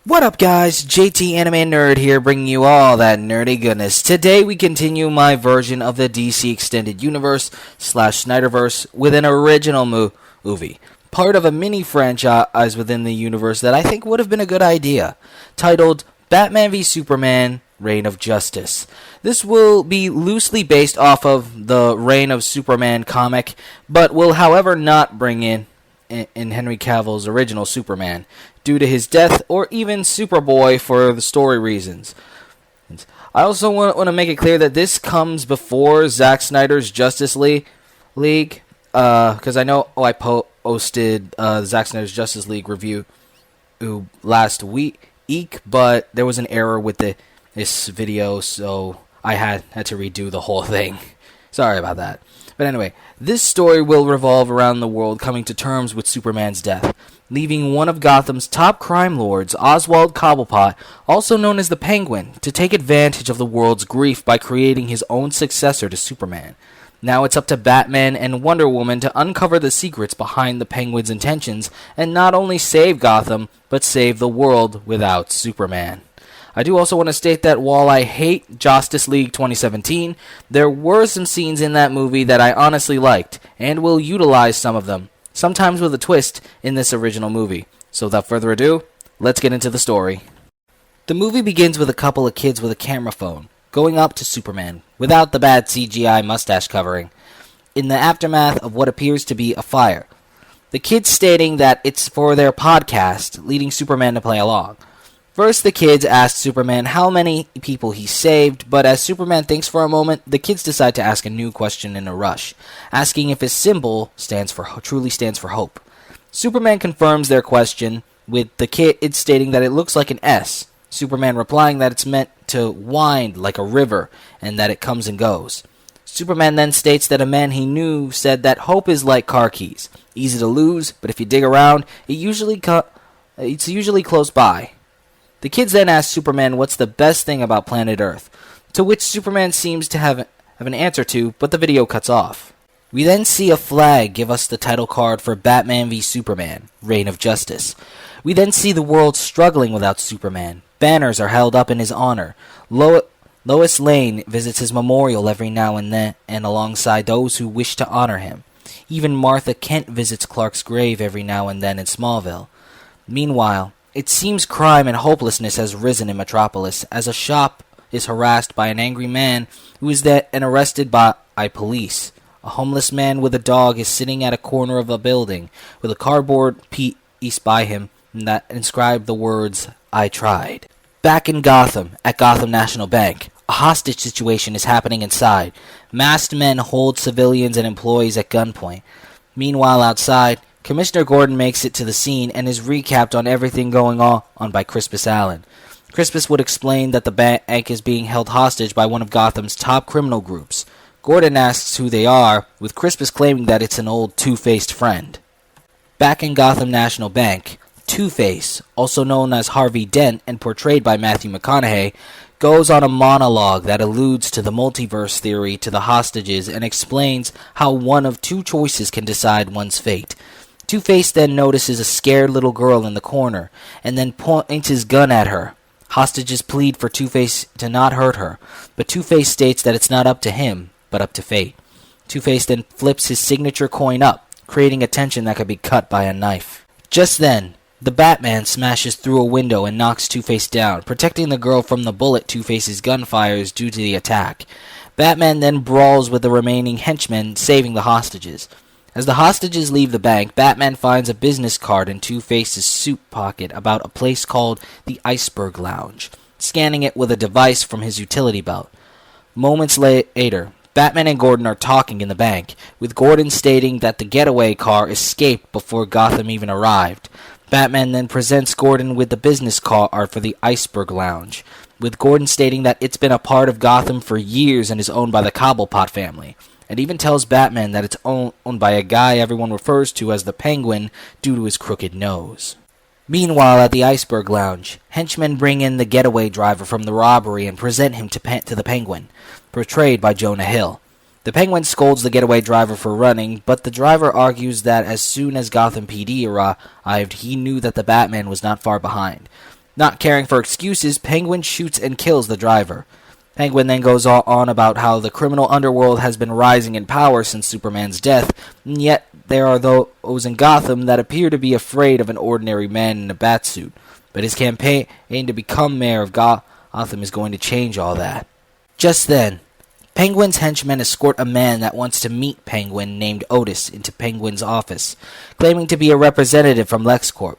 What up guys, JT Anime Nerd here bringing you all that nerdy goodness. Today we continue my version of the DC Extended Universe / Snyderverse with an original movie. Part of a mini franchise within the universe that I think would have been a good idea. Titled Batman v Superman Reign of Justice. This will be loosely based off of the Reign of Superman comic, but will however not bring in Henry Cavill's original Superman, due to his death, or even Superboy for the story reasons. I also want to make it clear that this comes before Zack Snyder's Justice League, because I know I posted Zack Snyder's Justice League review last week, but there was an error with this video, so I had to redo the whole thing. Sorry about that. But anyway, this story will revolve around the world coming to terms with Superman's death, leaving one of Gotham's top crime lords, Oswald Cobblepot, also known as the Penguin, to take advantage of the world's grief by creating his own successor to Superman. Now it's up to Batman and Wonder Woman to uncover the secrets behind the Penguin's intentions and not only save Gotham, but save the world without Superman. I do also want to state that while I hate Justice League 2017, there were some scenes in that movie that I honestly liked, and will utilize some of them, sometimes with a twist, in this original movie. So without further ado, let's get into the story. The movie begins with a couple of kids with a camera phone, going up to Superman, without the bad CGI mustache covering, in the aftermath of what appears to be a fire. The kids stating that it's for their podcast, leading Superman to play along. First, the kids ask Superman how many people he saved, but as Superman thinks for a moment, the kids decide to ask a new question in a rush, asking if his symbol truly stands for hope. Superman confirms their question, with the kid stating that it looks like an S, Superman replying that it's meant to wind like a river, and that it comes and goes. Superman then states that a man he knew said that hope is like car keys, easy to lose, but if you dig around, it's usually close by. The kids then ask Superman what's the best thing about planet Earth, to which Superman seems to have an answer to, but the video cuts off. We then see a flag give us the title card for Batman v Superman, Reign of Justice. We then see the world struggling without Superman. Banners are held up in his honor. Lois Lane visits his memorial every now and then, and alongside those who wish to honor him. Even Martha Kent visits Clark's grave every now and then in Smallville. Meanwhile, it seems crime and hopelessness has risen in Metropolis as a shop is harassed by an angry man who is then arrested by police. A homeless man with a dog is sitting at a corner of a building with a cardboard piece by him that inscribed the words, "I tried." Back in Gotham, at Gotham National Bank, a hostage situation is happening inside. Masked men hold civilians and employees at gunpoint. Meanwhile, outside, Commissioner Gordon makes it to the scene and is recapped on everything going on by Crispus Allen. Crispus would explain that the bank is being held hostage by one of Gotham's top criminal groups. Gordon asks who they are, with Crispus claiming that it's an old Two-Faced friend. Back in Gotham National Bank, Two-Face, also known as Harvey Dent and portrayed by Matthew McConaughey, goes on a monologue that alludes to the multiverse theory to the hostages and explains how one of two choices can decide one's fate. Two-Face then notices a scared little girl in the corner, and then points his gun at her. Hostages plead for Two-Face to not hurt her, but Two-Face states that it's not up to him, but up to fate. Two-Face then flips his signature coin up, creating a tension that could be cut by a knife. Just then, the Batman smashes through a window and knocks Two-Face down, protecting the girl from the bullet Two-Face's gun fires due to the attack. Batman then brawls with the remaining henchmen, saving the hostages. As the hostages leave the bank, Batman finds a business card in Two-Face's suit pocket about a place called the Iceberg Lounge, scanning it with a device from his utility belt. Moments later, Batman and Gordon are talking in the bank, with Gordon stating that the getaway car escaped before Gotham even arrived. Batman then presents Gordon with the business card for the Iceberg Lounge, with Gordon stating that it's been a part of Gotham for years and is owned by the Cobblepot family. And even tells Batman that it's owned by a guy everyone refers to as the Penguin due to his crooked nose. Meanwhile, at the Iceberg Lounge, henchmen bring in the getaway driver from the robbery and present him to the Penguin, portrayed by Jonah Hill. The Penguin scolds the getaway driver for running, but the driver argues that as soon as Gotham PD arrived, he knew that the Batman was not far behind. Not caring for excuses, Penguin shoots and kills the driver. Penguin then goes on about how the criminal underworld has been rising in power since Superman's death, and yet there are those in Gotham that appear to be afraid of an ordinary man in a batsuit. But his campaign to become mayor of Gotham is going to change all that. Just then, Penguin's henchmen escort a man that wants to meet Penguin named Otis into Penguin's office, claiming to be a representative from LexCorp.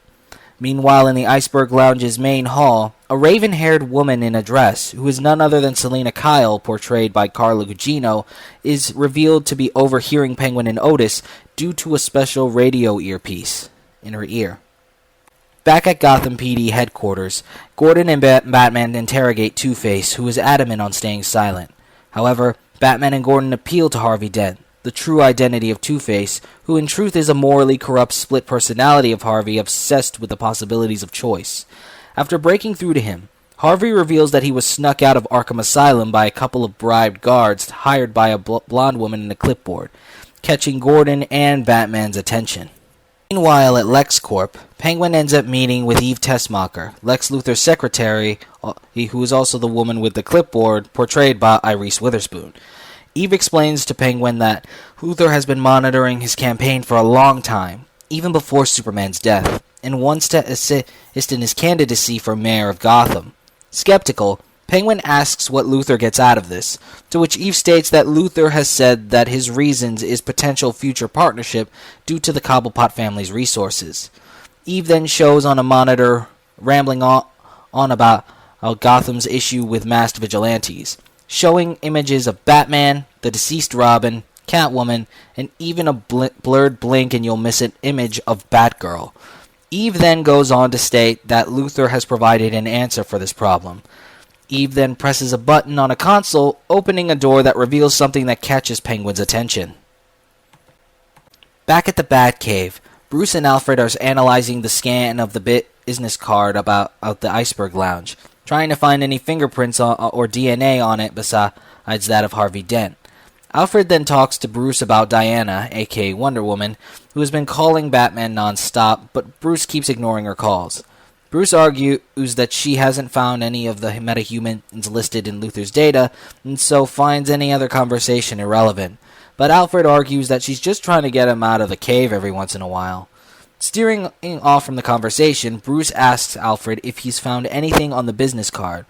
Meanwhile, in the Iceberg Lounge's main hall, a raven-haired woman in a dress, who is none other than Selina Kyle, portrayed by Carla Gugino, is revealed to be overhearing Penguin and Otis due to a special radio earpiece in her ear. Back at Gotham PD headquarters, Gordon and Batman interrogate Two-Face, who is adamant on staying silent. However, Batman and Gordon appeal to Harvey Dent, the true identity of Two-Face, who in truth is a morally corrupt split personality of Harvey obsessed with the possibilities of choice. After breaking through to him, Harvey reveals that he was snuck out of Arkham Asylum by a couple of bribed guards hired by a blonde woman in a clipboard, catching Gordon and Batman's attention. Meanwhile, at LexCorp, Penguin ends up meeting with Eve Tessmacher, Lex Luthor's secretary, who is also the woman with the clipboard, portrayed by Iris Witherspoon. Eve explains to Penguin that Luthor has been monitoring his campaign for a long time, even before Superman's death, and wants to assist in his candidacy for mayor of Gotham. Skeptical, Penguin asks what Luthor gets out of this, to which Eve states that Luthor has said that his reasons is potential future partnership due to the Cobblepot family's resources. Eve then shows on a monitor rambling on about Gotham's issue with masked vigilantes, showing images of Batman, the deceased Robin, Catwoman, and even a blurred blink and you'll miss it image of Batgirl. Eve then goes on to state that Luthor has provided an answer for this problem. Eve then presses a button on a console, opening a door that reveals something that catches Penguin's attention. Back at the Batcave, Bruce and Alfred are analyzing the scan of the business card about the Iceberg Lounge, trying to find any fingerprints or DNA on it besides that of Harvey Dent. Alfred then talks to Bruce about Diana, aka Wonder Woman, who has been calling Batman non-stop, but Bruce keeps ignoring her calls. Bruce argues that she hasn't found any of the metahumans listed in Luthor's data, and so finds any other conversation irrelevant. But Alfred argues that she's just trying to get him out of the cave every once in a while. Steering off from the conversation, Bruce asks Alfred if he's found anything on the business card.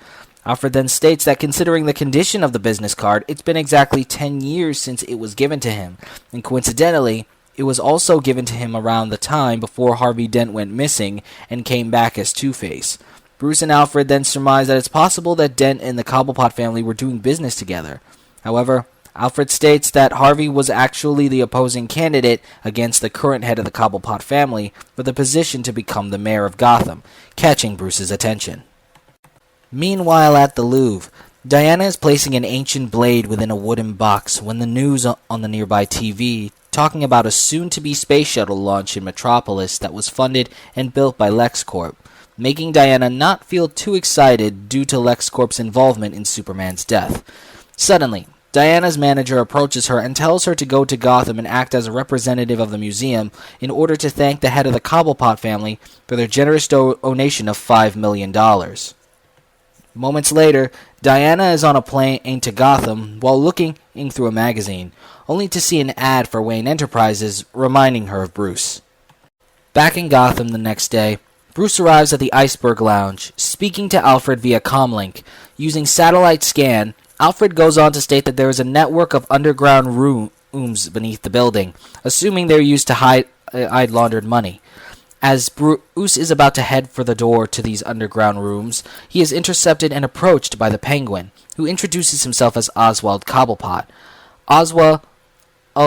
Alfred then states that considering the condition of the business card, it's been exactly 10 years since it was given to him, and coincidentally, it was also given to him around the time before Harvey Dent went missing and came back as Two-Face. Bruce and Alfred then surmise that it's possible that Dent and the Cobblepot family were doing business together. However, Alfred states that Harvey was actually the opposing candidate against the current head of the Cobblepot family for the position to become the mayor of Gotham, catching Bruce's attention. Meanwhile at the Louvre, Diana is placing an ancient blade within a wooden box when the news on the nearby TV talking about a soon-to-be space shuttle launch in Metropolis that was funded and built by LexCorp, making Diana not feel too excited due to LexCorp's involvement in Superman's death. Suddenly, Diana's manager approaches her and tells her to go to Gotham and act as a representative of the museum in order to thank the head of the Cobblepot family for their generous donation of $5 million. Moments later, Diana is on a plane to Gotham while looking through a magazine, only to see an ad for Wayne Enterprises reminding her of Bruce. Back in Gotham the next day, Bruce arrives at the Iceberg Lounge, speaking to Alfred via comlink. Using satellite scan, Alfred goes on to state that there is a network of underground rooms beneath the building, assuming they're used to hide laundered money. As Bruce is about to head for the door to these underground rooms, he is intercepted and approached by the Penguin, who introduces himself as Oswald Cobblepot. Oswald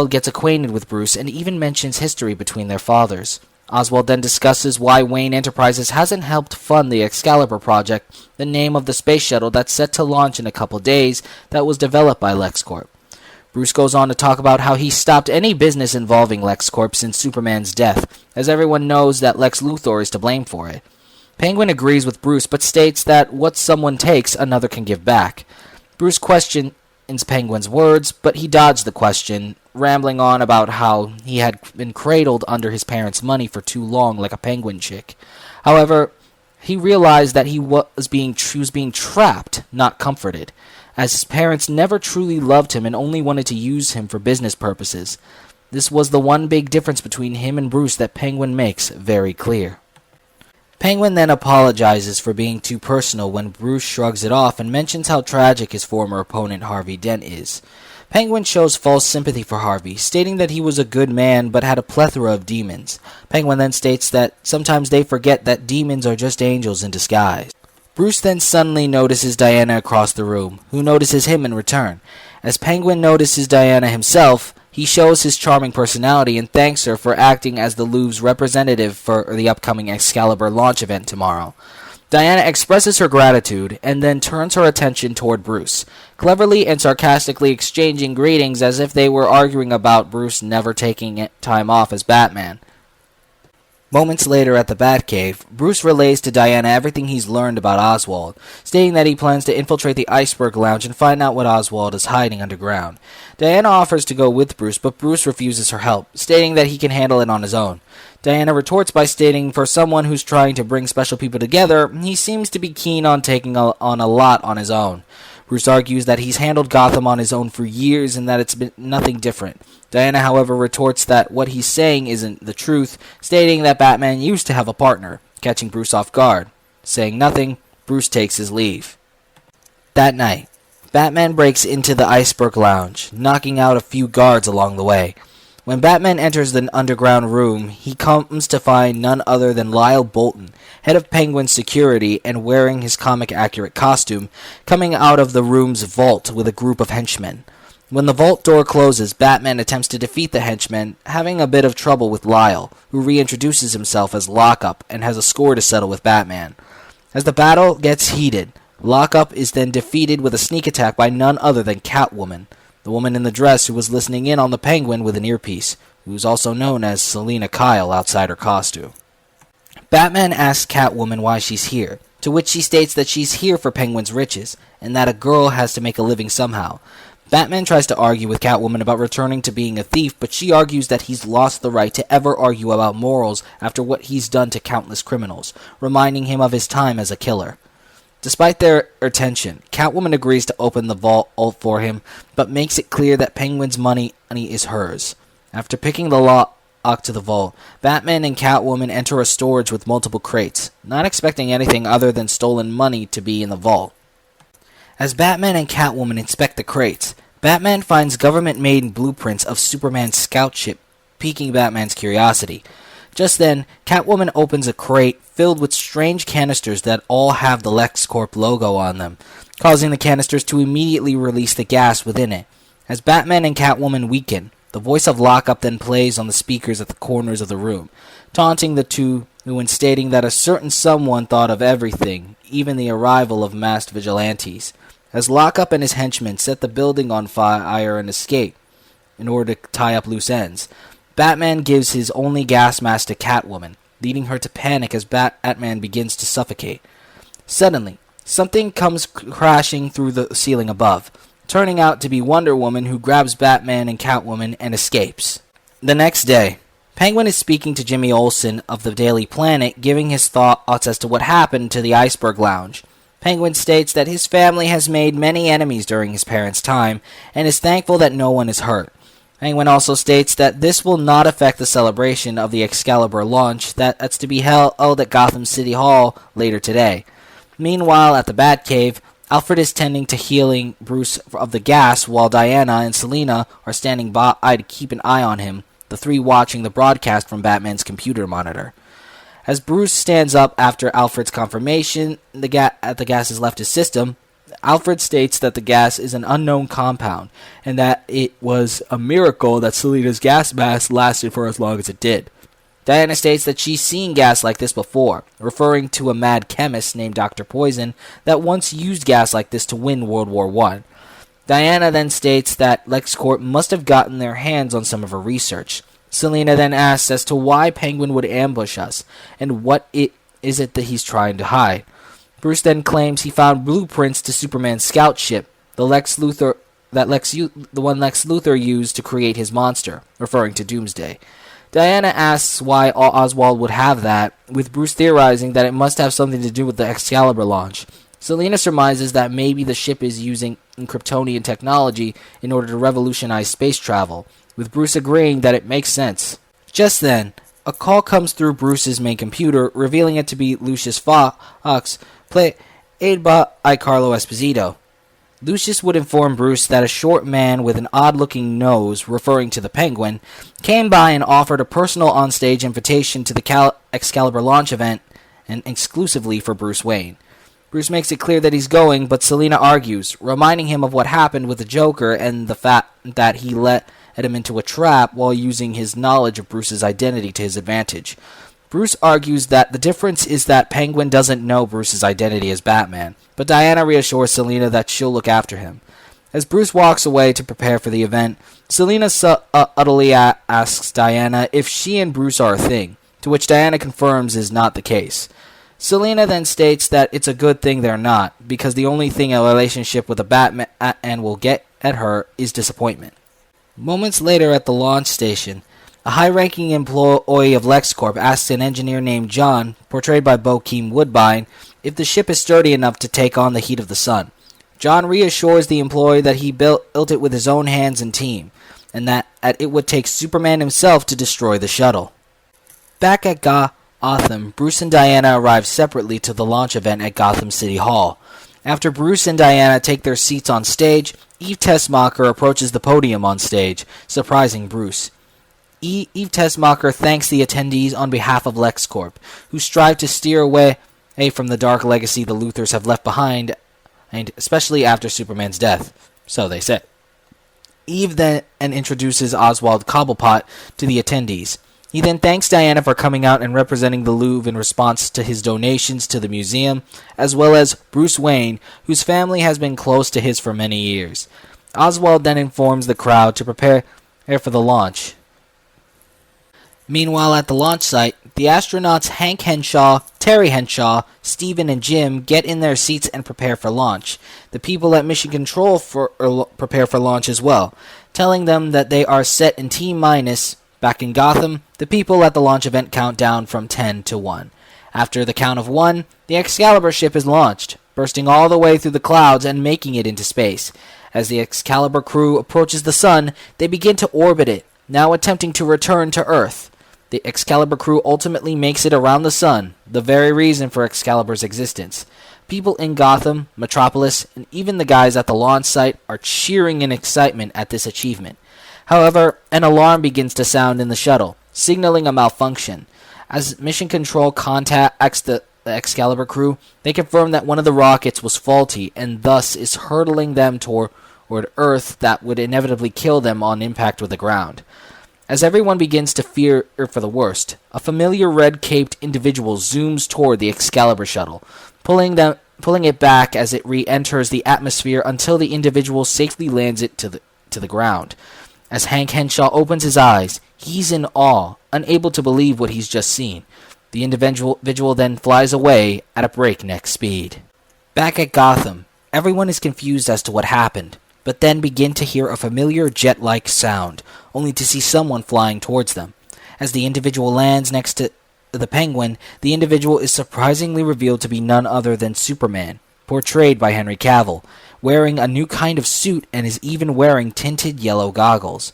gets acquainted with Bruce and even mentions history between their fathers. Oswald then discusses why Wayne Enterprises hasn't helped fund the Excalibur project, the name of the space shuttle that's set to launch in a couple days that was developed by LexCorp. Bruce goes on to talk about how he stopped any business involving LexCorp since Superman's death, as everyone knows that Lex Luthor is to blame for it. Penguin agrees with Bruce, but states that what someone takes, another can give back. Bruce questions Penguin's words, but he dodged the question, rambling on about how he had been cradled under his parents' money for too long like a penguin chick. However, He realized that he was being trapped, not comforted, as his parents never truly loved him and only wanted to use him for business purposes. This was the one big difference between him and Bruce that Penguin makes very clear. Penguin then apologizes for being too personal when Bruce shrugs it off and mentions how tragic his former opponent Harvey Dent is. Penguin shows false sympathy for Harvey, stating that he was a good man but had a plethora of demons. Penguin then states that sometimes they forget that demons are just angels in disguise. Bruce then suddenly notices Diana across the room, who notices him in return. As Penguin notices Diana himself, he shows his charming personality and thanks her for acting as the Louvre's representative for the upcoming Excalibur launch event tomorrow. Diana expresses her gratitude and then turns her attention toward Bruce, cleverly and sarcastically exchanging greetings as if they were arguing about Bruce never taking time off as Batman. Moments later at the Batcave, Bruce relays to Diana everything he's learned about Oswald, stating that he plans to infiltrate the Iceberg Lounge and find out what Oswald is hiding underground. Diana offers to go with Bruce, but Bruce refuses her help, stating that he can handle it on his own. Diana retorts by stating for someone who's trying to bring special people together, he seems to be keen on taking on a lot on his own. Bruce argues that he's handled Gotham on his own for years and that it's been nothing different. Diana, however, retorts that what he's saying isn't the truth, stating that Batman used to have a partner, catching Bruce off guard. Saying nothing, Bruce takes his leave. That night, Batman breaks into the Iceberg Lounge, knocking out a few guards along the way. When Batman enters the underground room, he comes to find none other than Lyle Bolton, head of Penguin's security and wearing his comic-accurate costume, coming out of the room's vault with a group of henchmen. When the vault door closes, Batman attempts to defeat the henchmen, having a bit of trouble with Lyle, who reintroduces himself as Lockup and has a score to settle with Batman. As the battle gets heated, Lockup is then defeated with a sneak attack by none other than Catwoman, the woman in the dress who was listening in on the Penguin with an earpiece, who is also known as Selina Kyle outside her costume. Batman asks Catwoman why she's here, to which she states that she's here for Penguin's riches, and that a girl has to make a living somehow. Batman tries to argue with Catwoman about returning to being a thief, but she argues that he's lost the right to ever argue about morals after what he's done to countless criminals, reminding him of his time as a killer. Despite their attention, Catwoman agrees to open the vault for him, but makes it clear that Penguin's money is hers. After picking the lock to the vault, Batman and Catwoman enter a storage with multiple crates, not expecting anything other than stolen money to be in the vault. As Batman and Catwoman inspect the crates, Batman finds government-made blueprints of Superman's scout ship, piquing Batman's curiosity. Just then, Catwoman opens a crate filled with strange canisters that all have the LexCorp logo on them, causing the canisters to immediately release the gas within it. As Batman and Catwoman weaken, the voice of Lockup then plays on the speakers at the corners of the room, taunting the two and stating that a certain someone thought of everything, even the arrival of masked vigilantes. As Lockup and his henchmen set the building on fire and escape in order to tie up loose ends, Batman gives his only gas mask to Catwoman, leading her to panic as Batman begins to suffocate. Suddenly, something comes crashing through the ceiling above, turning out to be Wonder Woman, who grabs Batman and Catwoman and escapes. The next day, Penguin is speaking to Jimmy Olsen of the Daily Planet, giving his thoughts as to what happened to the Iceberg Lounge. Penguin states that his family has made many enemies during his parents' time, and is thankful that no one is hurt. Penguin also states that this will not affect the celebration of the Excalibur launch that's to be held at Gotham City Hall later today. Meanwhile, at the Batcave, Alfred is tending to healing Bruce of the gas, while Diana and Selina are standing by to keep an eye on him, the three watching the broadcast from Batman's computer monitor. As Bruce stands up after Alfred's confirmation the gas has left his system, Alfred states that the gas is an unknown compound, and that it was a miracle that Selina's gas mask lasted for as long as it did. Diana states that she's seen gas like this before, referring to a mad chemist named Dr. Poison that once used gas like this to win World War I. Diana then states that LexCorp must have gotten their hands on some of her research. Selina then asks as to why Penguin would ambush us, and what is it that he's trying to hide. Bruce then claims he found blueprints to Superman's scout ship, the one Lex Luthor used to create his monster, referring to Doomsday. Diana asks why Oswald would have that, with Bruce theorizing that it must have something to do with the Excalibur launch. Selena surmises that maybe the ship is using Kryptonian technology in order to revolutionize space travel, with Bruce agreeing that it makes sense. Just then, a call comes through Bruce's main computer, revealing it to be Lucius Fox, played by Carlo Esposito. Lucius would inform Bruce that a short man with an odd-looking nose, referring to the Penguin, came by and offered a personal on-stage invitation to the Excalibur launch event, and exclusively for Bruce Wayne. Bruce makes it clear that he's going, but Selena argues, reminding him of what happened with the Joker and the fact that he let him into a trap while using his knowledge of Bruce's identity to his advantage. Bruce argues that the difference is that Penguin doesn't know Bruce's identity as Batman, but Diana reassures Selena that she'll look after him. As Bruce walks away to prepare for the event, Selena utterly asks Diana if she and Bruce are a thing, to which Diana confirms is not the case. Selena then states that it's a good thing they're not, because the only thing a relationship with a Batman will get at her is disappointment. Moments later at the launch station, a high-ranking employee of LexCorp asks an engineer named John, portrayed by Bokeem Woodbine, if the ship is sturdy enough to take on the heat of the sun. John reassures the employee that he built it with his own hands and team, and that it would take Superman himself to destroy the shuttle. Back at Gotham, Bruce and Diana arrive separately to the launch event at Gotham City Hall. After Bruce and Diana take their seats on stage, Eve Tessmacher approaches the podium on stage, surprising Bruce. Eve Tessmacher thanks the attendees on behalf of LexCorp, who strive to steer away from the dark legacy the Luthors have left behind, and especially after Superman's death, so they say. Eve then introduces Oswald Cobblepot to the attendees. He then thanks Diana for coming out and representing the Louvre in response to his donations to the museum, as well as Bruce Wayne, whose family has been close to his for many years. Oswald then informs the crowd to prepare for the launch. Meanwhile, at the launch site, the astronauts Hank Henshaw, Terry Henshaw, Steven, and Jim get in their seats and prepare for launch. The people at Mission Control prepare for launch as well, telling them that they are set in T-minus. Back in Gotham, the people at the launch event count down from 10 to 1. After the count of 1, the Excalibur ship is launched, bursting all the way through the clouds and making it into space. As the Excalibur crew approaches the sun, they begin to orbit it, now attempting to return to Earth. The Excalibur crew ultimately makes it around the sun, the very reason for Excalibur's existence. People in Gotham, Metropolis, and even the guys at the launch site are cheering in excitement at this achievement. However, an alarm begins to sound in the shuttle, signaling a malfunction. As Mission Control contacts the Excalibur crew, they confirm that one of the rockets was faulty and thus is hurtling them toward Earth that would inevitably kill them on impact with the ground. As everyone begins to fear for the worst, a familiar red-caped individual zooms toward the Excalibur shuttle, pulling it back as it re-enters the atmosphere until the individual safely lands it to the ground. As Hank Henshaw opens his eyes, he's in awe, unable to believe what he's just seen. The individual then flies away at a breakneck speed. Back at Gotham, everyone is confused as to what happened, but then begin to hear a familiar jet-like sound, only to see someone flying towards them. As the individual lands next to the Penguin, the individual is surprisingly revealed to be none other than Superman, portrayed by Henry Cavill, wearing a new kind of suit and is even wearing tinted yellow goggles.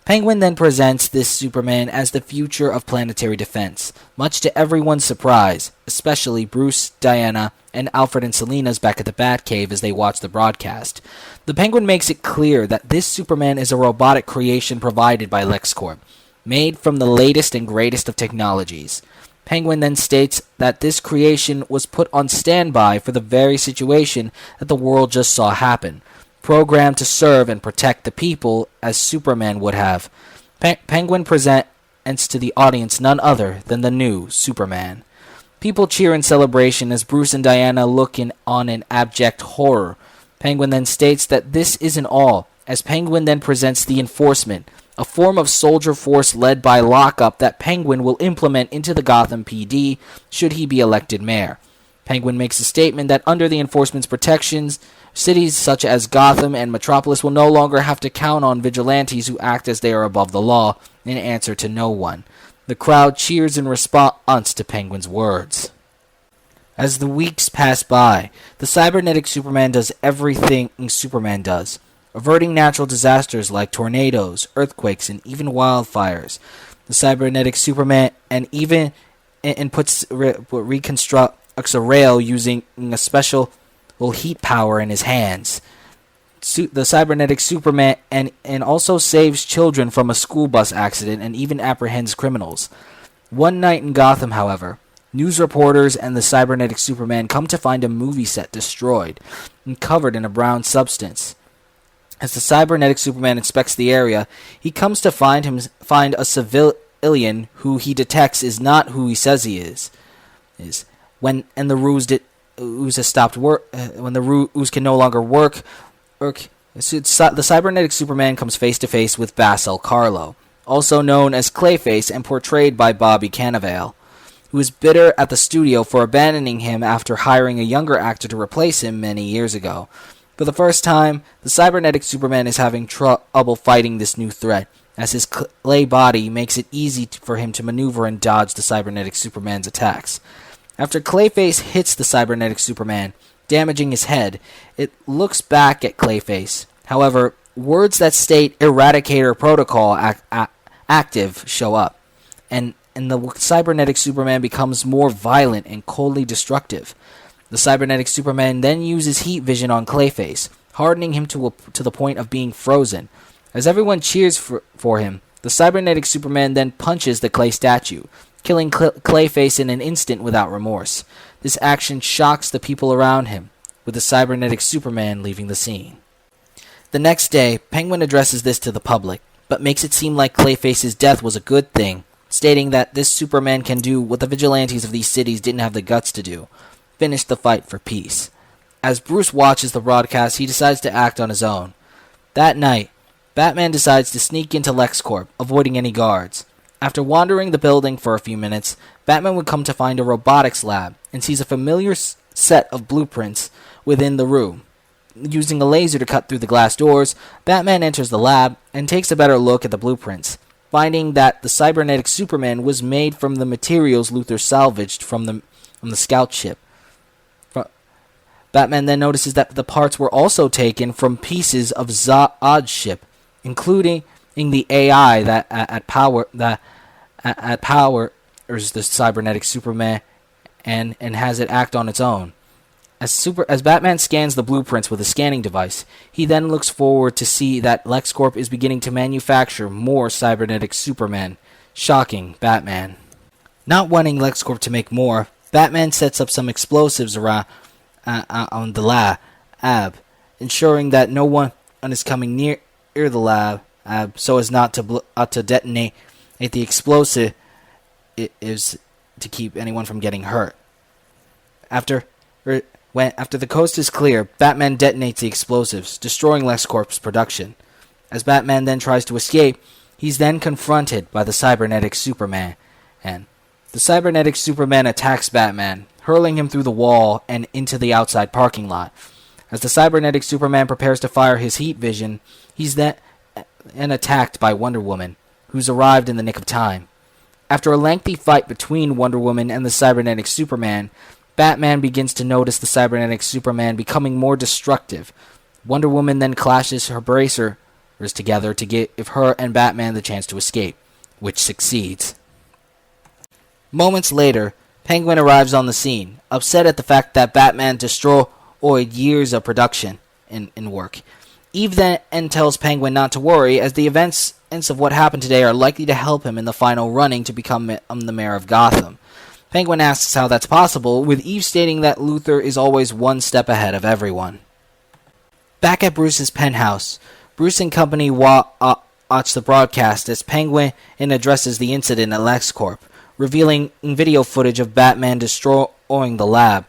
Penguin then presents this Superman as the future of planetary defense, much to everyone's surprise, especially Bruce, Diana, and Alfred and Selena's back at the Batcave as they watch the broadcast. The Penguin makes it clear that this Superman is a robotic creation provided by LexCorp, made from the latest and greatest of technologies. Penguin then states that this creation was put on standby for the very situation that the world just saw happen, programmed to serve and protect the people as Superman would have. Penguin presents to the audience none other than the new Superman. People cheer in celebration as Bruce and Diana look on in abject horror. Penguin then states that this isn't all, as Penguin then presents the Enforcement, a form of soldier force led by Lockup that Penguin will implement into the Gotham PD should he be elected mayor. Penguin makes a statement that under the enforcement's protections, cities such as Gotham and Metropolis will no longer have to count on vigilantes who act as they are above the law in answer to no one. The crowd cheers in response to Penguin's words. As the weeks pass by, the cybernetic Superman does everything Superman does, averting natural disasters like tornadoes, earthquakes, and even wildfires. The cybernetic Superman reconstructs a rail using a special heat power in his hands. The cybernetic Superman and also saves children from a school bus accident and even apprehends criminals. One night in Gotham, however, news reporters and the cybernetic Superman come to find a movie set destroyed and covered in a brown substance. As the cybernetic Superman inspects the area, he comes to find a civilian who he detects is not who he says he is. When the ruse has stopped work, when the ruse can no longer work, the cybernetic Superman comes face to face with Basil Carlo, also known as Clayface and portrayed by Bobby Cannavale, who is bitter at the studio for abandoning him after hiring a younger actor to replace him many years ago. For the first time, the cybernetic Superman is having trouble fighting this new threat, as his clay body makes it easy for him to maneuver and dodge the cybernetic Superman's attacks. After Clayface hits the cybernetic Superman, damaging his head, it looks back at Clayface. However, words that state Eradicator Protocol active show up, and the cybernetic Superman becomes more violent and coldly destructive. The cybernetic Superman then uses heat vision on Clayface, hardening him to the point of being frozen. As everyone cheers for him, the cybernetic Superman then punches the clay statue, killing Clayface in an instant without remorse. This action shocks the people around him, with the cybernetic Superman leaving the scene. The next day, Penguin addresses this to the public, but makes it seem like Clayface's death was a good thing, stating that this Superman can do what the vigilantes of these cities didn't have the guts to do: finish the fight for peace. As Bruce watches the broadcast, he decides to act on his own. That night, Batman decides to sneak into LexCorp, avoiding any guards. After wandering the building for a few minutes, Batman would come to find a robotics lab and sees a familiar set of blueprints within the room. Using a laser to cut through the glass doors, Batman enters the lab and takes a better look at the blueprints, finding that the cybernetic Superman was made from the materials Luthor salvaged from the scout ship. Batman then notices that the parts were also taken from pieces of Zod's ship, including the AI that powers the cybernetic Superman and has it act on its own. As Batman scans the blueprints with a scanning device, he then looks forward to see that LexCorp is beginning to manufacture more cybernetic Supermen, shocking Batman. Not wanting LexCorp to make more, Batman sets up some explosives around on the lab, ensuring that no one is coming near the lab so as not to detonate the explosive is to keep anyone from getting hurt. After the coast is clear, Batman detonates the explosives, destroying LexCorp's production. As Batman then tries to escape, he's then confronted by the cybernetic Superman, and the cybernetic Superman attacks Batman, hurling him through the wall and into the outside parking lot. As the cybernetic Superman prepares to fire his heat vision, he's then attacked by Wonder Woman, who's arrived in the nick of time. After a lengthy fight between Wonder Woman and the cybernetic Superman, Batman begins to notice the cybernetic Superman becoming more destructive. Wonder Woman then clashes her bracers together to give her and Batman the chance to escape, which succeeds. Moments later, Penguin arrives on the scene, upset at the fact that Batman destroyed years of production in work. Eve then tells Penguin not to worry, as the events of what happened today are likely to help him in the final running to become the mayor of Gotham. Penguin asks how that's possible, with Eve stating that Luthor is always one step ahead of everyone. Back at Bruce's penthouse, Bruce and company watch the broadcast as Penguin addresses the incident at LexCorp, revealing video footage of Batman destroying the lab,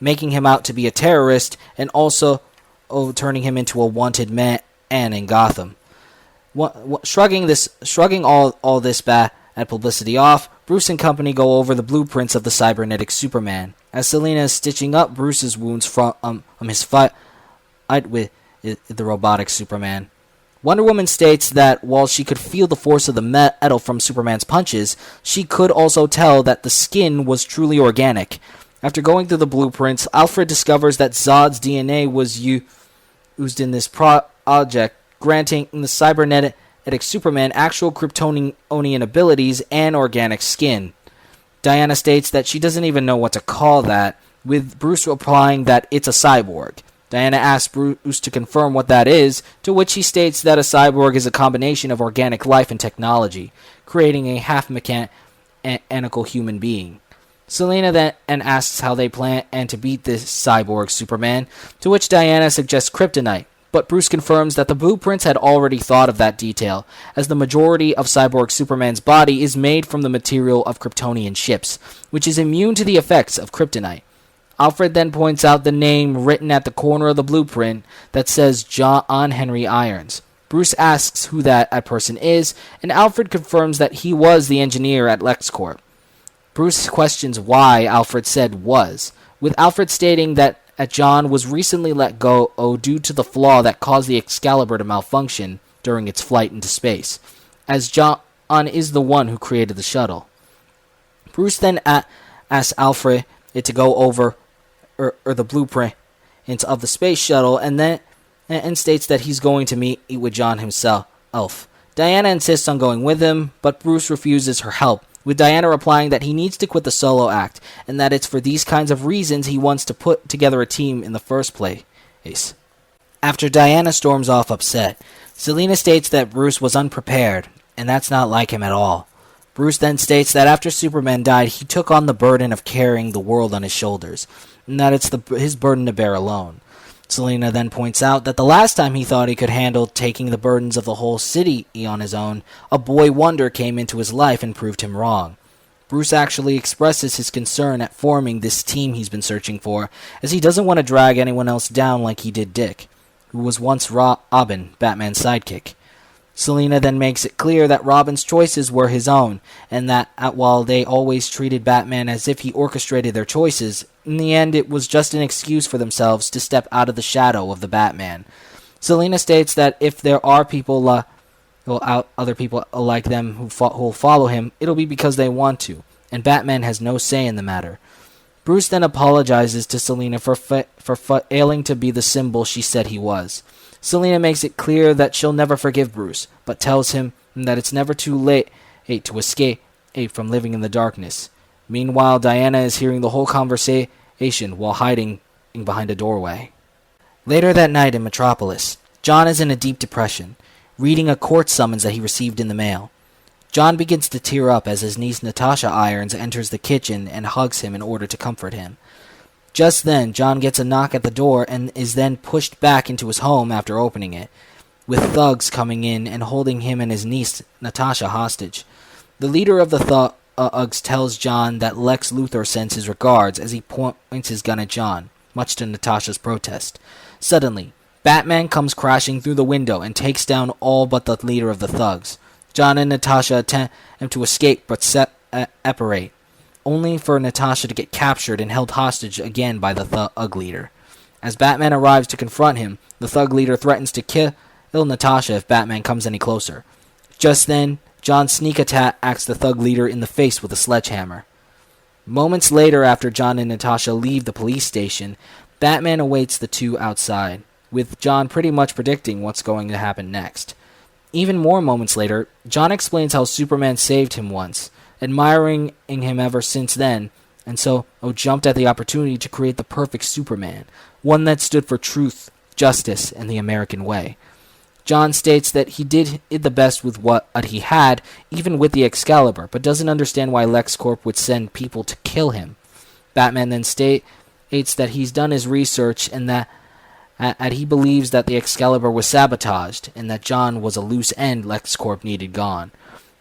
making him out to be a terrorist and also turning him into a wanted man in Gotham. Shrugging all this bad publicity off, Bruce and company go over the blueprints of the cybernetic Superman, As Selina is stitching up Bruce's wounds from his fight with the robotic Superman, Wonder Woman states that while she could feel the force of the metal from Superman's punches, she could also tell that the skin was truly organic. After going through the blueprints, Alfred discovers that Zod's DNA was used in this project, granting the cybernetic Superman actual Kryptonian abilities and organic skin. Diana states that she doesn't even know what to call that, with Bruce replying that it's a cyborg. Diana asks Bruce to confirm what that is, to which he states that a cyborg is a combination of organic life and technology, creating a half-mechanical human being. Selina then asks how they plan to beat this cyborg Superman, to which Diana suggests kryptonite, but Bruce confirms that the blueprints had already thought of that detail, as the majority of Cyborg Superman's body is made from the material of Kryptonian ships, which is immune to the effects of kryptonite. Alfred then points out the name written at the corner of the blueprint that says John Henry Irons. Bruce asks who that person is, and Alfred confirms that he was the engineer at LexCorp. Bruce questions why Alfred said was, with Alfred stating that John was recently let go due to the flaw that caused the Excalibur to malfunction during its flight into space, as John is the one who created the shuttle. Bruce then asks Alfred to go over the blueprint of the space shuttle, and states that he's going to meet with John himself. Diana insists on going with him, but Bruce refuses her help, with Diana replying that he needs to quit the solo act, and that it's for these kinds of reasons he wants to put together a team in the first place. After Diana storms off upset, Selina states that Bruce was unprepared, and that's not like him at all. Bruce then states that after Superman died, he took on the burden of carrying the world on his shoulders, and that it's his burden to bear alone. Selina then points out that the last time he thought he could handle taking the burdens of the whole city on his own, a boy wonder came into his life and proved him wrong. Bruce actually expresses his concern at forming this team he's been searching for, as he doesn't want to drag anyone else down like he did Dick, who was once Robin, Batman's sidekick. Selina then makes it clear that Robin's choices were his own, and that while they always treated Batman as if he orchestrated their choices, in the end it was just an excuse for themselves to step out of the shadow of the Batman. Selina states that if there are people other people like them who'll follow him, it'll be because they want to, and Batman has no say in the matter. Bruce then apologizes to Selina for failing to be the symbol she said he was. Selina makes it clear that she'll never forgive Bruce, but tells him that it's never too late to escape from living in the darkness. Meanwhile, Diana is hearing the whole conversation while hiding behind a doorway. Later that night in Metropolis, John is in a deep depression, reading a court summons that he received in the mail. John begins to tear up as his niece Natasha Irons enters the kitchen and hugs him in order to comfort him. Just then, John gets a knock at the door and is then pushed back into his home after opening it, with thugs coming in and holding him and his niece Natasha hostage. The leader of the thugs tells John that Lex Luthor sends his regards as he points his gun at John, much to Natasha's protest. Suddenly, Batman comes crashing through the window and takes down all but the leader of the thugs. John and Natasha attempt to escape but separate, only for Natasha to get captured and held hostage again by the thug leader. As Batman arrives to confront him, the thug leader threatens to kill Natasha if Batman comes any closer. Just then, John sneak attacks the thug leader in the face with a sledgehammer. Moments later, after John and Natasha leave the police station, Batman awaits the two outside, with John pretty much predicting what's going to happen next. Even more moments later, John explains how Superman saved him once, admiring him ever since then, and so jumped at the opportunity to create the perfect Superman, one that stood for truth, justice, and the American way. John states that he did the best with what he had, even with the Excalibur, but doesn't understand why LexCorp would send people to kill him. Batman then states that he's done his research and that he believes that the Excalibur was sabotaged, and that John was a loose end LexCorp needed gone.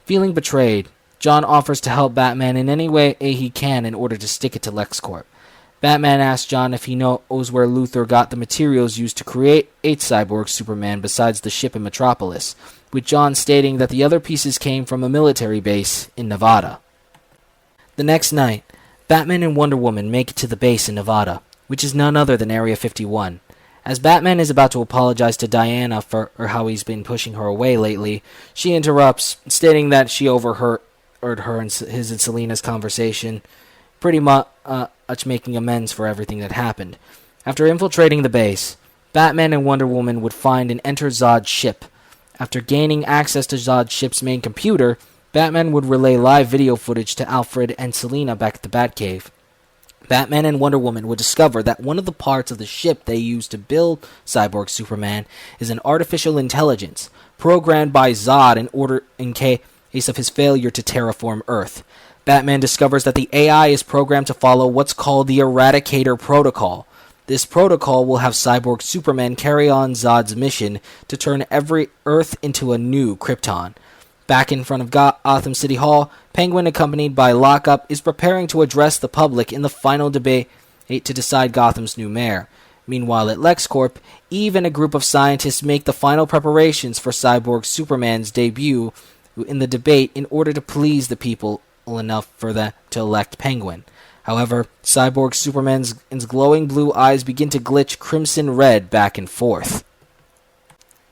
Feeling betrayed, John offers to help Batman in any way he can in order to stick it to LexCorp. Batman asks John if he knows where Luthor got the materials used to create Cyborg Superman besides the ship in Metropolis, with John stating that the other pieces came from a military base in Nevada. The next night, Batman and Wonder Woman make it to the base in Nevada, which is none other than Area 51. As Batman is about to apologize to Diana for how he's been pushing her away lately, she interrupts, stating that she overheard her and his and Selina's conversation, pretty much making amends for everything that happened. After infiltrating the base, Batman and Wonder Woman would find and enter Zod's ship. After gaining access to Zod's ship's main computer, Batman would relay live video footage to Alfred and Selina back at the Batcave. Batman and Wonder Woman would discover that one of the parts of the ship they used to build Cyborg Superman is an artificial intelligence programmed by Zod in case of his failure to terraform Earth. Batman discovers that the AI is programmed to follow what's called the Eradicator Protocol. This protocol will have Cyborg Superman carry on Zod's mission to turn every Earth into a new Krypton. Back in front of Gotham City Hall, Penguin, accompanied by Lockup, is preparing to address the public in the final debate to decide Gotham's new mayor. Meanwhile, at LexCorp, Eve and a group of scientists make the final preparations for Cyborg Superman's debut in the debate in order to please the people enough for them to elect Penguin. However, Cyborg Superman's glowing blue eyes begin to glitch crimson red back and forth.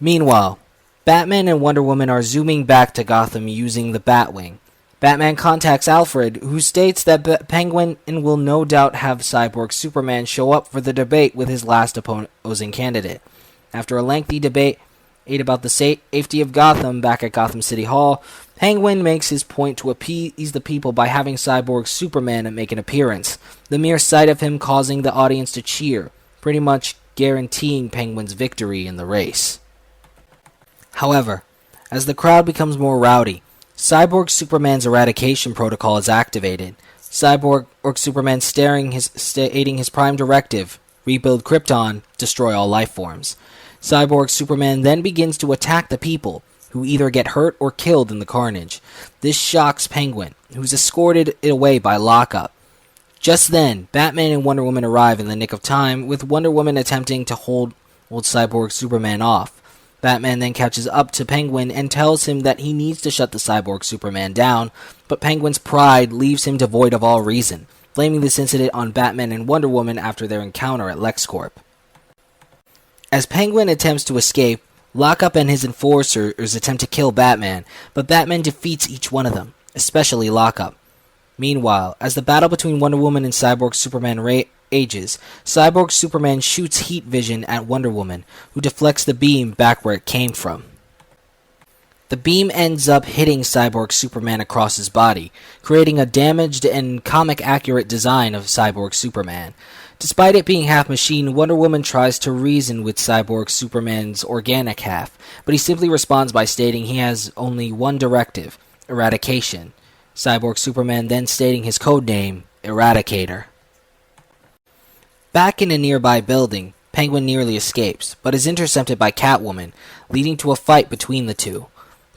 Meanwhile, Batman and Wonder Woman are zooming back to Gotham using the Batwing. Batman contacts Alfred, who states that Penguin will no doubt have Cyborg Superman show up for the debate with his last opposing candidate. After a lengthy debate about the safety of Gotham back at Gotham City Hall, Penguin makes his point to appease the people by having Cyborg Superman make an appearance, the mere sight of him causing the audience to cheer, pretty much guaranteeing Penguin's victory in the race. However, as the crowd becomes more rowdy, Cyborg Superman's eradication protocol is activated. Cyborg Superman stating his prime directive, rebuild Krypton, destroy all life forms. Cyborg Superman then begins to attack the people, who either get hurt or killed in the carnage. This shocks Penguin, who's escorted away by Lockup. Just then, Batman and Wonder Woman arrive in the nick of time, with Wonder Woman attempting to hold Cyborg Superman off. Batman then catches up to Penguin and tells him that he needs to shut the Cyborg Superman down, but Penguin's pride leaves him devoid of all reason, blaming this incident on Batman and Wonder Woman after their encounter at LexCorp. As Penguin attempts to escape, Lockup and his enforcers attempt to kill Batman, but Batman defeats each one of them, especially Lockup. Meanwhile, as the battle between Wonder Woman and Cyborg Superman ages, Cyborg Superman shoots heat vision at Wonder Woman, who deflects the beam back where it came from. The beam ends up hitting Cyborg Superman across his body, creating a damaged and comic-accurate design of Cyborg Superman. Despite it being half machine, Wonder Woman tries to reason with Cyborg Superman's organic half, but he simply responds by stating he has only one directive, eradication. Cyborg Superman then stating his codename, Eradicator. Back in a nearby building, Penguin nearly escapes, but is intercepted by Catwoman, leading to a fight between the two.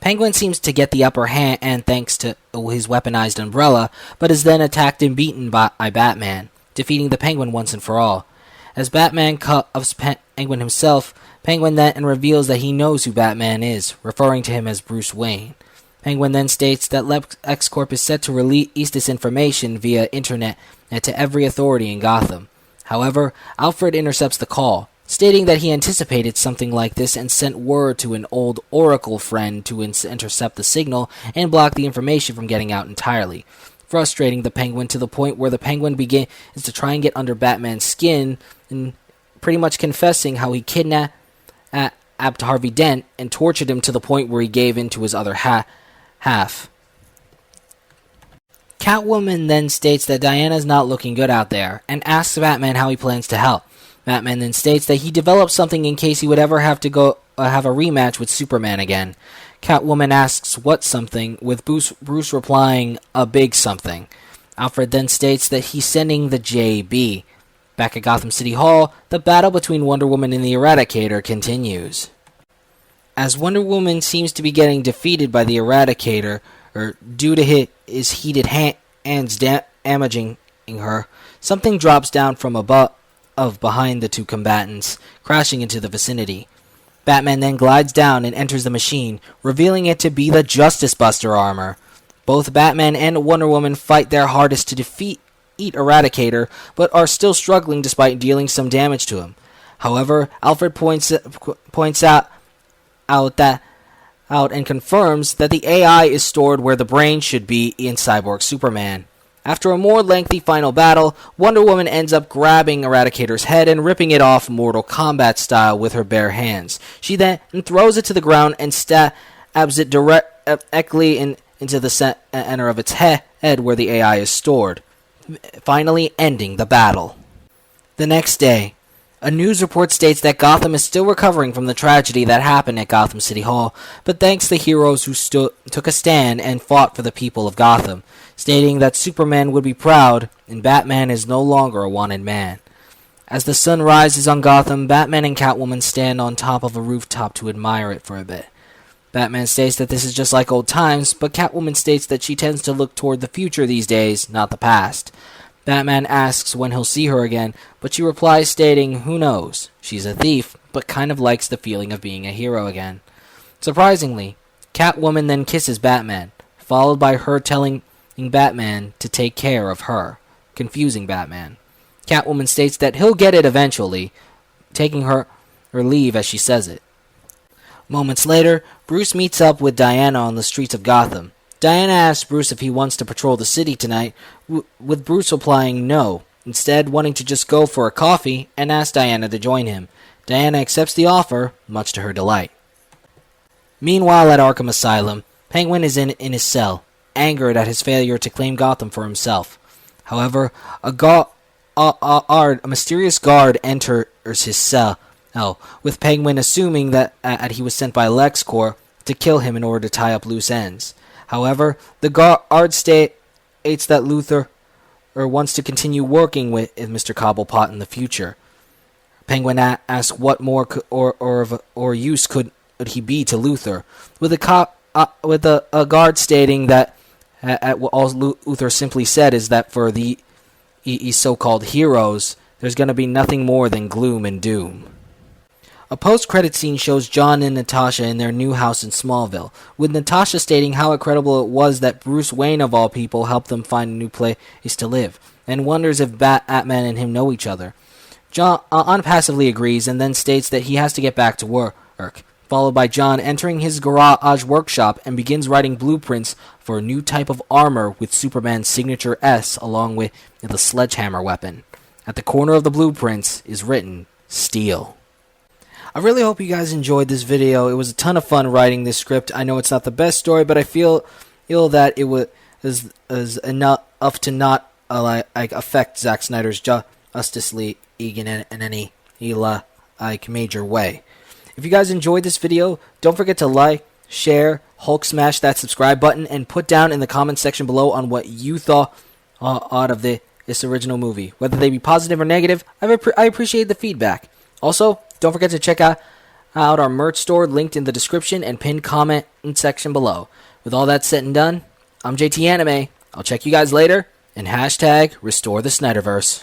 Penguin seems to get the upper hand thanks to his weaponized umbrella, but is then attacked and beaten by Batman, defeating the Penguin once and for all. As Batman cuffs Penguin himself, Penguin then reveals that he knows who Batman is, referring to him as Bruce Wayne. Penguin then states that LexCorp is set to release this information via internet to every authority in Gotham. However, Alfred intercepts the call, stating that he anticipated something like this and sent word to an old Oracle friend to intercept the signal and block the information from getting out entirely, frustrating the Penguin to the point where the Penguin begins to try and get under Batman's skin, and pretty much confessing how he kidnapped Harvey Dent and tortured him to the point where he gave in to his other half. Catwoman then states that Diana's not looking good out there, and asks Batman how he plans to help. Batman then states that he developed something in case he would ever have to go have a rematch with Superman again. Catwoman asks what something, with Bruce replying, a big something. Alfred then states that he's sending the JB. Back at Gotham City Hall, the battle between Wonder Woman and the Eradicator continues. As Wonder Woman seems to be getting defeated by the Eradicator, due to his heated hands damaging her, something drops down from above behind the two combatants, crashing into the vicinity. Batman then glides down and enters the machine, revealing it to be the Justice Buster armor. Both Batman and Wonder Woman fight their hardest to defeat eat Eradicator, but are still struggling despite dealing some damage to him. However, Alfred points out and confirms that the AI is stored where the brain should be in Cyborg Superman. After a more lengthy final battle, Wonder Woman ends up grabbing Eradicator's head and ripping it off Mortal Kombat style with her bare hands. She then throws it to the ground and stabs it directly into the center of its head where the AI is stored, finally ending the battle. The next day, a news report states that Gotham is still recovering from the tragedy that happened at Gotham City Hall, but thanks to heroes who took a stand and fought for the people of Gotham, stating that Superman would be proud and Batman is no longer a wanted man. As the sun rises on Gotham, Batman and Catwoman stand on top of a rooftop to admire it for a bit. Batman states that this is just like old times, but Catwoman states that she tends to look toward the future these days, not the past. Batman asks when he'll see her again, but she replies stating, who knows? She's a thief, but kind of likes the feeling of being a hero again. Surprisingly, Catwoman then kisses Batman, followed by her telling Batman to take care of her, confusing Batman. Catwoman states that he'll get it eventually, taking her leave as she says it. Moments later, Bruce meets up with Diana on the streets of Gotham. Diana asks Bruce if he wants to patrol the city tonight, with Bruce replying no, instead wanting to just go for a coffee and asks Diana to join him. Diana accepts the offer, much to her delight. Meanwhile at Arkham Asylum, Penguin is in his cell, angered at his failure to claim Gotham for himself. However, a mysterious guard enters his cell, with Penguin assuming that he was sent by LexCorp to kill him in order to tie up loose ends. However, the guard states that Luthor wants to continue working with Mr. Cobblepot in the future. Penguin asks what more or use could he be to Luthor, with a guard stating that all Luthor simply said is that for the so-called heroes, there's going to be nothing more than gloom and doom. A post-credit scene shows John and Natasha in their new house in Smallville, with Natasha stating how incredible it was that Bruce Wayne of all people helped them find a new place to live, and wonders if Batman and him know each other. John unpassively agrees and then states that he has to get back to work, followed by John entering his garage workshop and begins writing blueprints for a new type of armor with Superman's signature S along with the sledgehammer weapon. At the corner of the blueprints is written, Steel. I really hope you guys enjoyed this video. It was a ton of fun writing this script. I know it's not the best story, but I feel that it was enough to not affect Zack Snyder's Justice League in any major way. If you guys enjoyed this video, don't forget to like, share, Hulk smash that subscribe button, and put down in the comment section below on what you thought of this original movie. Whether they be positive or negative, I appreciate the feedback. Also, don't forget to check out our merch store linked in the description and pinned comment section below. With all that said and done, I'm JT Anime. I'll check you guys later, and #restore the Snyderverse.